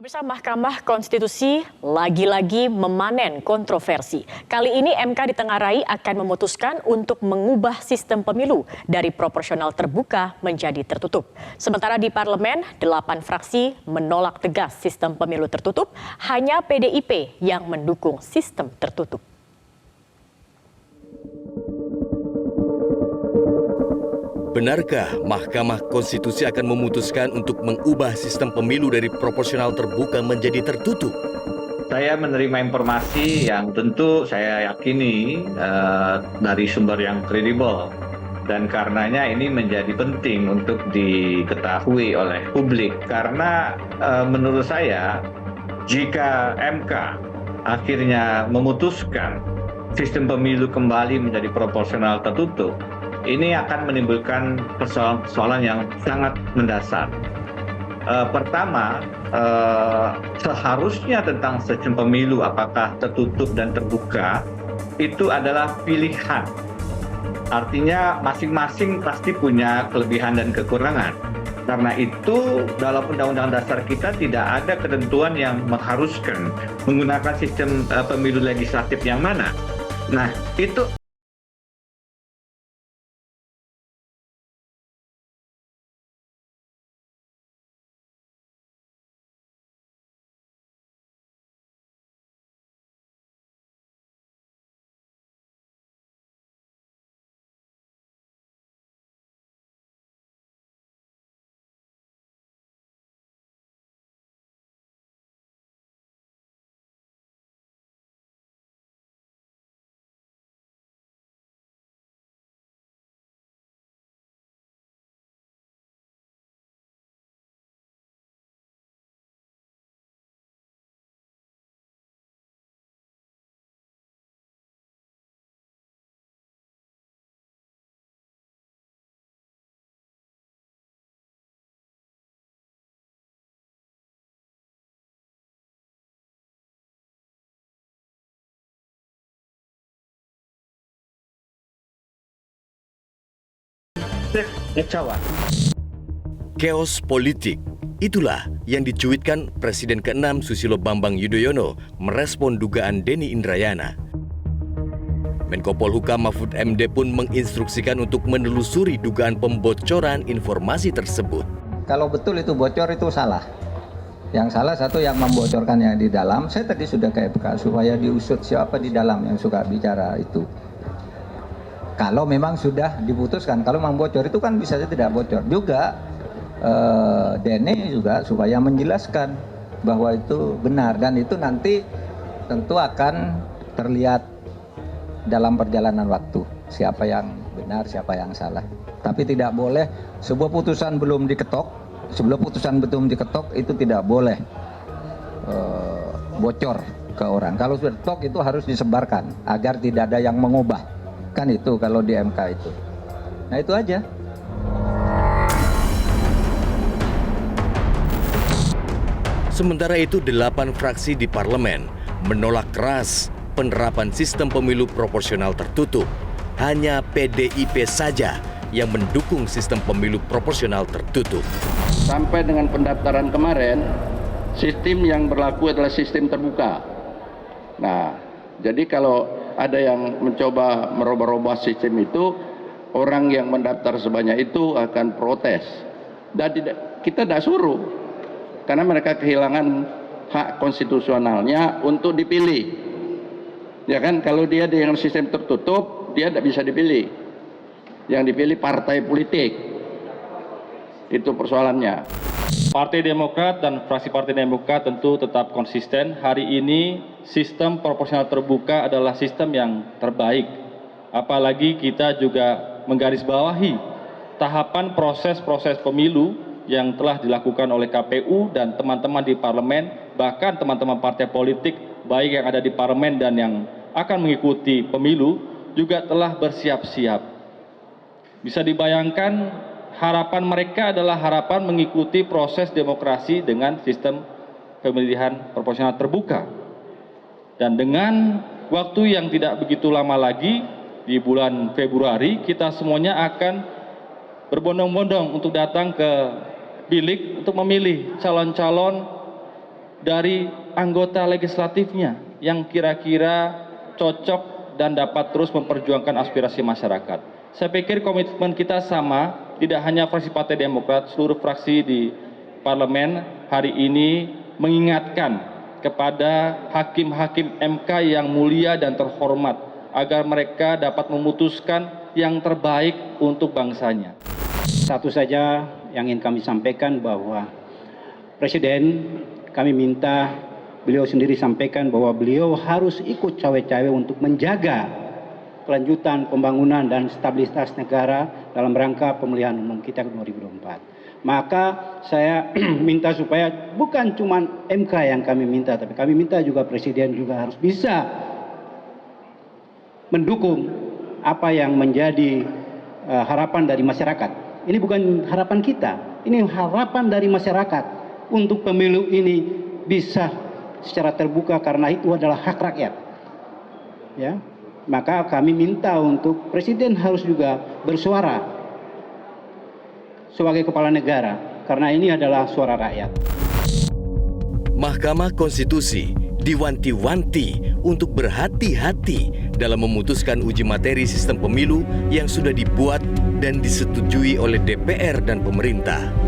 Pemirsa, Mahkamah Konstitusi lagi-lagi memanen kontroversi. Kali ini MK ditengarai akan memutuskan untuk mengubah sistem pemilu dari proporsional terbuka menjadi tertutup. Sementara di parlemen, 8 fraksi menolak tegas sistem pemilu tertutup, hanya PDIP yang mendukung sistem tertutup. Benarkah Mahkamah Konstitusi akan memutuskan untuk mengubah sistem pemilu dari proporsional terbuka menjadi tertutup? Saya menerima informasi yang tentu saya yakini dari sumber yang kredibel. Dan karenanya ini menjadi penting untuk diketahui oleh publik. Karena menurut saya, jika MK akhirnya memutuskan sistem pemilu kembali menjadi proporsional tertutup, ini akan menimbulkan persoalan yang sangat mendasar. Pertama, seharusnya tentang sistem pemilu apakah tertutup dan terbuka itu adalah pilihan. Artinya masing-masing pasti punya kelebihan dan kekurangan. Karena itu dalam Undang-Undang Dasar kita tidak ada ketentuan yang mengharuskan menggunakan sistem pemilu legislatif yang mana. Nah, itu kecewa. Chaos politik, itulah yang dicuitkan Presiden ke-6 Susilo Bambang Yudhoyono merespon dugaan Denny Indrayana. Menko Polhukam Mahfud MD pun menginstruksikan untuk menelusuri dugaan pembocoran informasi tersebut. Kalau betul itu bocor itu salah. Yang salah satu yang membocorkannya di dalam, saya tadi sudah ke MK supaya diusut siapa di dalam yang suka bicara itu. Kalau memang sudah diputuskan, kalau memang bocor itu kan bisa saja tidak bocor. Juga Denny juga supaya menjelaskan bahwa itu benar. Dan itu nanti tentu akan terlihat dalam perjalanan waktu. Siapa yang benar, siapa yang salah. Tapi tidak boleh sebuah putusan belum diketok, sebelum putusan belum diketok itu tidak boleh bocor ke orang. Kalau sudah ketok itu harus disebarkan agar tidak ada yang mengubah. Kan itu kalau di MK itu. Nah itu aja. Sementara itu 8 fraksi di parlemen menolak keras penerapan sistem pemilu proporsional tertutup. Hanya PDIP saja yang mendukung sistem pemilu proporsional tertutup. Sampai dengan pendaftaran kemarin, sistem yang berlaku adalah sistem terbuka. Nah, jadi kalau ada yang mencoba merubah-rubah sistem itu, orang yang mendaftar sebanyak itu akan protes. Dan kita tidak suruh, karena mereka kehilangan hak konstitusionalnya untuk dipilih. Ya kan, kalau dia dengan sistem tertutup, dia tidak bisa dipilih. Yang dipilih partai politik. Itu persoalannya. Partai Demokrat dan fraksi Partai Demokrat tentu tetap konsisten. Hari ini sistem proporsional terbuka adalah sistem yang terbaik. Apalagi kita juga menggarisbawahi tahapan proses-proses pemilu yang telah dilakukan oleh KPU dan teman-teman di parlemen, bahkan teman-teman partai politik, baik yang ada di parlemen dan yang akan mengikuti pemilu, juga telah bersiap-siap. Bisa dibayangkan harapan mereka adalah harapan mengikuti proses demokrasi dengan sistem pemilihan proporsional terbuka. Dan dengan waktu yang tidak begitu lama lagi, di bulan Februari, kita semuanya akan berbondong-bondong untuk datang ke bilik untuk memilih calon-calon dari anggota legislatifnya yang kira-kira cocok dan dapat terus memperjuangkan aspirasi masyarakat. Saya pikir komitmen kita sama, tidak hanya fraksi Partai Demokrat, seluruh fraksi di parlemen hari ini mengingatkan kepada hakim-hakim MK yang mulia dan terhormat agar mereka dapat memutuskan yang terbaik untuk bangsanya. Satu saja yang ingin kami sampaikan bahwa Presiden, kami minta beliau sendiri sampaikan bahwa beliau harus ikut cawe-cawe untuk menjaga kelanjutan pembangunan dan stabilitas negara dalam rangka pemilihan umum kita 2024. Maka saya minta supaya bukan cuma MK yang kami minta, tapi kami minta juga Presiden juga harus bisa mendukung apa yang menjadi harapan dari masyarakat. Ini bukan harapan kita, ini harapan dari masyarakat untuk pemilu ini bisa secara terbuka karena itu adalah hak rakyat. Ya, maka kami minta untuk Presiden harus juga bersuara sebagai kepala negara karena ini adalah suara rakyat. Mahkamah Konstitusi diwanti-wanti untuk berhati-hati dalam memutuskan uji materi sistem pemilu yang sudah dibuat dan disetujui oleh DPR dan pemerintah.